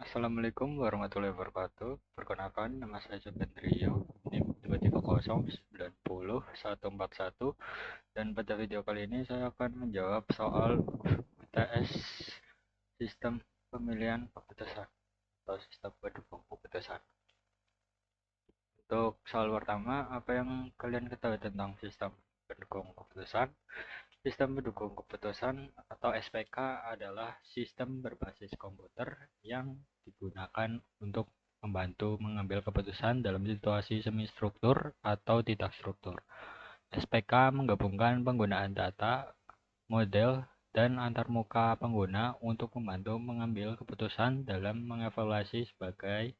Assalamualaikum warahmatullahi wabarakatuh. Perkenalkan, nama saya Jebet Rio, NIM 230901141. Dan pada video kali ini saya akan menjawab soal UTS sistem pemilihan keputusan atau sistem pendukung keputusan. Untuk soal pertama, apa yang kalian ketahui tentang sistem pendukung keputusan? Sistem pendukung keputusan atau SPK adalah sistem berbasis komputer yang digunakan untuk membantu mengambil keputusan dalam situasi semi struktur atau tidak struktur. SPK menggabungkan penggunaan data, model, dan antarmuka pengguna untuk membantu mengambil keputusan dalam mengevaluasi sebagai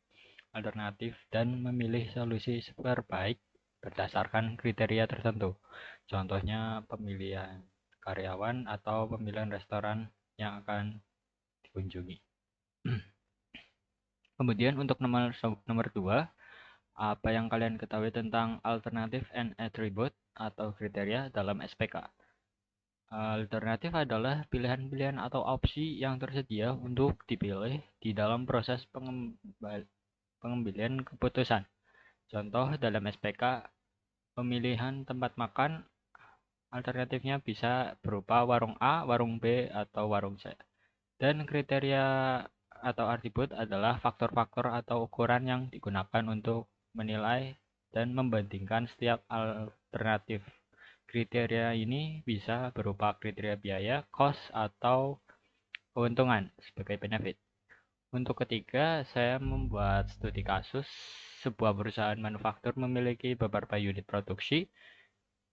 alternatif dan memilih solusi terbaik berdasarkan kriteria tertentu. Contohnya pemilihan karyawan atau pemilihan restoran yang akan dikunjungi. Kemudian untuk nomor 2, apa yang kalian ketahui tentang alternatif and attribute atau kriteria dalam SPK? Alternatif adalah pilihan-pilihan atau opsi yang tersedia untuk dipilih di dalam proses pengambilan keputusan. Contoh dalam SPK, pemilihan tempat makan alternatifnya bisa berupa warung A, warung B, atau warung C. Dan kriteria atau atribut adalah faktor-faktor atau ukuran yang digunakan untuk menilai dan membandingkan setiap alternatif. Kriteria ini bisa berupa kriteria biaya, cost, atau keuntungan sebagai benefit. Untuk ketiga, saya membuat studi kasus. Sebuah perusahaan manufaktur memiliki beberapa unit produksi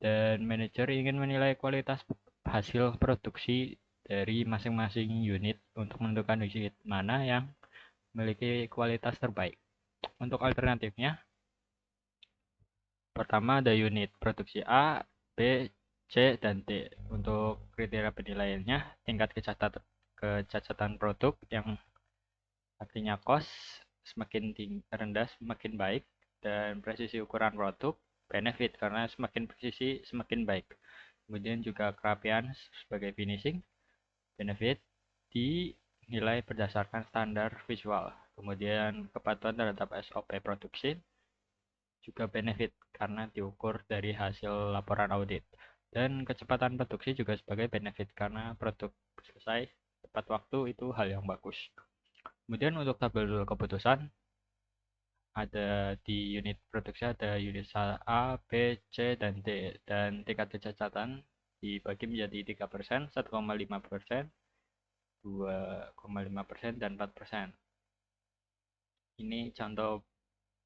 dan manajer ingin menilai kualitas hasil produksi dari masing-masing unit untuk menentukan unit mana yang memiliki kualitas terbaik. Untuk alternatifnya, pertama ada unit produksi A, B, C, dan D. Untuk kriteria penilaiannya, tingkat kecacatan produk yang artinya cost semakin rendah semakin baik, dan presisi ukuran produk benefit karena semakin presisi semakin baik. Kemudian juga kerapian sebagai finishing benefit dinilai berdasarkan standar visual. Kemudian kepatuhan terhadap SOP produksi juga benefit karena diukur dari hasil laporan audit. Dan kecepatan produksi juga sebagai benefit karena produk selesai tepat waktu itu hal yang bagus. Kemudian untuk tabel keputusan ada di unit produksi ada unit A, B, C, dan D. Dan tingkat kecacatan dibagi menjadi 3%, 1,5%, 2,5%, dan 4%. Ini contoh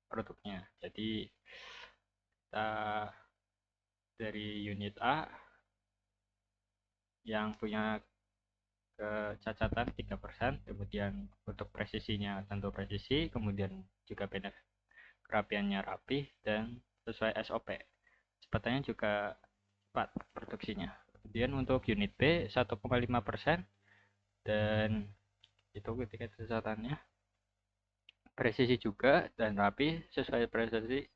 produknya. Jadi kita dari unit A yang punya kecacatan 3%, kemudian untuk presisinya tentu presisi, kemudian juga benefit kerapiannya rapi dan sesuai SOP. Kecepatannya juga cepat produksinya. Kemudian untuk unit B 1,5% dan itu ketika kecepatannya presisi juga dan rapi sesuai presisi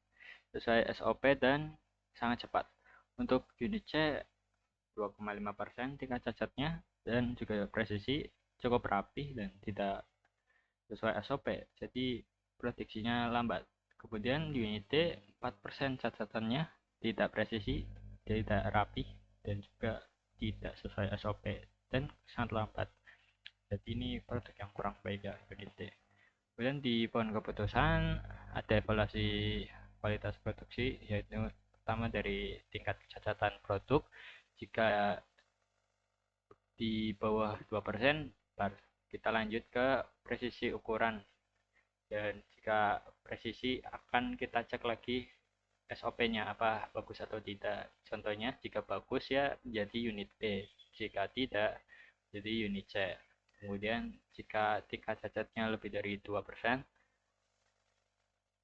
sesuai SOP dan sangat cepat. Untuk unit C 2,5% tingkat cacatnya dan juga presisi cukup rapi dan tidak sesuai SOP. Jadi prediksinya lambat. Kemudian unit D 4% cacatannya tidak presisi, tidak rapi dan juga tidak sesuai SOP dan sangat lambat. Jadi ini produk yang kurang baik ya unit D. Kemudian di poin keputusan ada evaluasi kualitas produksi, yaitu pertama dari tingkat kecacatan produk. Jika di bawah 2%, kita lanjut ke presisi ukuran. Dan jika presisi akan kita cek lagi SOP-nya apa bagus atau tidak. Contohnya jika bagus ya jadi unit B, jika tidak jadi unit C. Kemudian jika tingkat cacatnya lebih dari 2%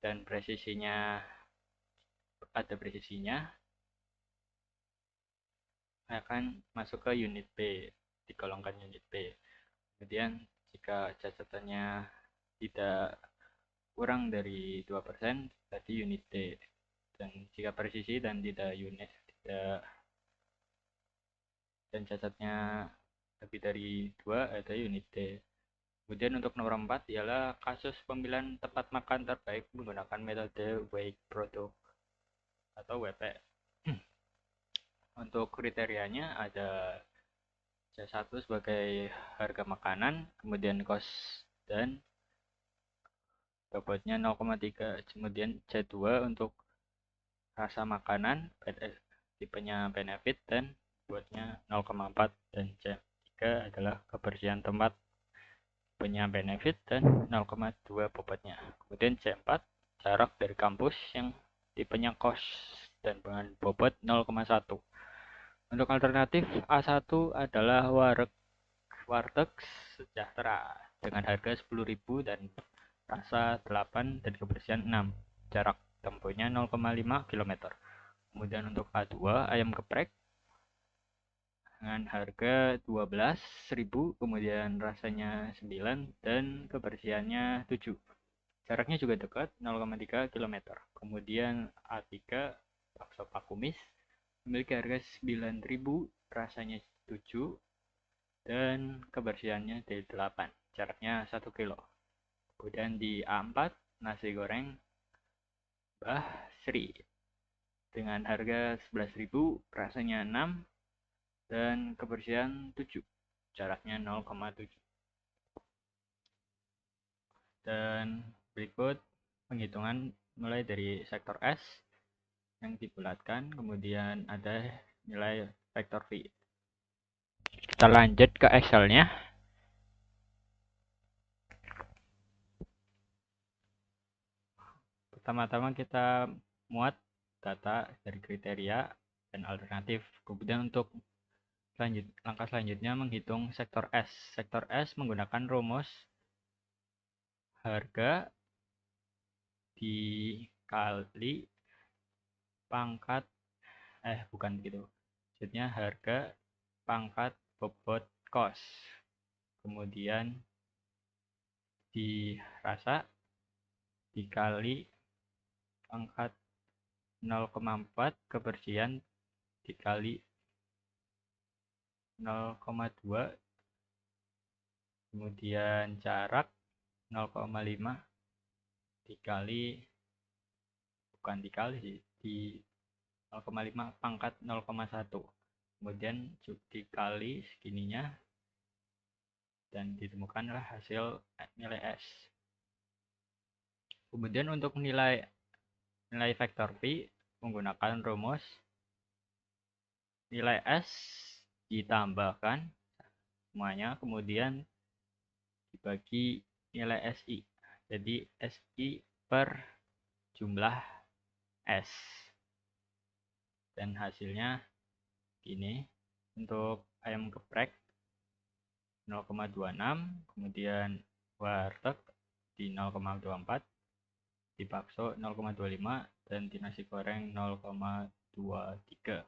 dan presisinya akan masuk ke unit B, digolongkan unit B. Kemudian jika cacatannya tidak kurang dari 2%, berarti unit D. Dan jika presisi dan tidak dan cacatnya lebih dari 2, ada unit D. Kemudian untuk nomor 4 ialah kasus pemilihan tempat makan terbaik menggunakan metode Weight Product atau WP. Untuk kriterianya ada C1 sebagai harga makanan, kemudian cost dan bobotnya 0,3. Kemudian C2 untuk rasa makanan, tipenya benefit dan bobotnya 0,4, dan C3 adalah kebersihan tempat, tipenya benefit dan 0,2 bobotnya. Kemudian C4 jarak dari kampus yang tipenya cost dan dengan bobot 0,1. Untuk alternatif A1 adalah warteg sejahtera dengan harga 10.000 dan rasa 8 dan kebersihan 6. Jarak tempuhnya 0,5 km. Kemudian untuk A2 ayam geprek dengan harga 12.000, kemudian rasanya 9 dan kebersihannya 7. Jaraknya juga dekat 0,3 km. Kemudian A3 bakso Pakumis memiliki harga 9.000, rasanya 7 dan kebersihannya D8, jaraknya 1 kilo. Kemudian di A4 nasi goreng Mbah Sri dengan harga 11.000, rasanya 6 dan kebersihan 7, jaraknya 0,7. Dan berikut penghitungan mulai dari sektor S yang dibulatkan, kemudian ada nilai vektor V. Kita lanjut ke Excel-nya. Pertama-tama kita muat data dari kriteria dan alternatif. Kemudian untuk langkah selanjutnya menghitung sektor S. Sektor S menggunakan rumus harga dikali pangkat, bukan begitu. Maksudnya harga pangkat bobot kos. Kemudian dirasa dikali pangkat 0,4 kebersihan dikali 0,2, kemudian jarak 0,5 dikali, bukan dikali sih, di 0,5 pangkat 0,1, kemudian dikali segininya dan ditemukanlah hasil nilai S. Kemudian untuk nilai vektor P menggunakan rumus nilai S ditambahkan semuanya, kemudian dibagi nilai SI. Jadi SI per jumlah S. Dan hasilnya ini untuk ayam geprek 0,26, kemudian warteg di 0,24, di bakso 0,25, dan di nasi goreng 0,23.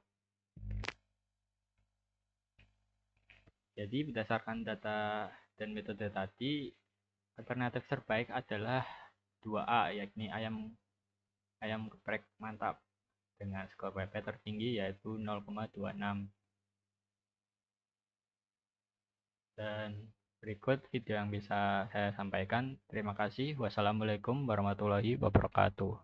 Jadi berdasarkan data dan metode tadi, alternatif terbaik adalah 2A, yakni ayam geprek mantap dengan skor PP tertinggi yaitu 0,26. Dan berikut video yang bisa saya sampaikan. Terima kasih. Wassalamualaikum warahmatullahi wabarakatuh.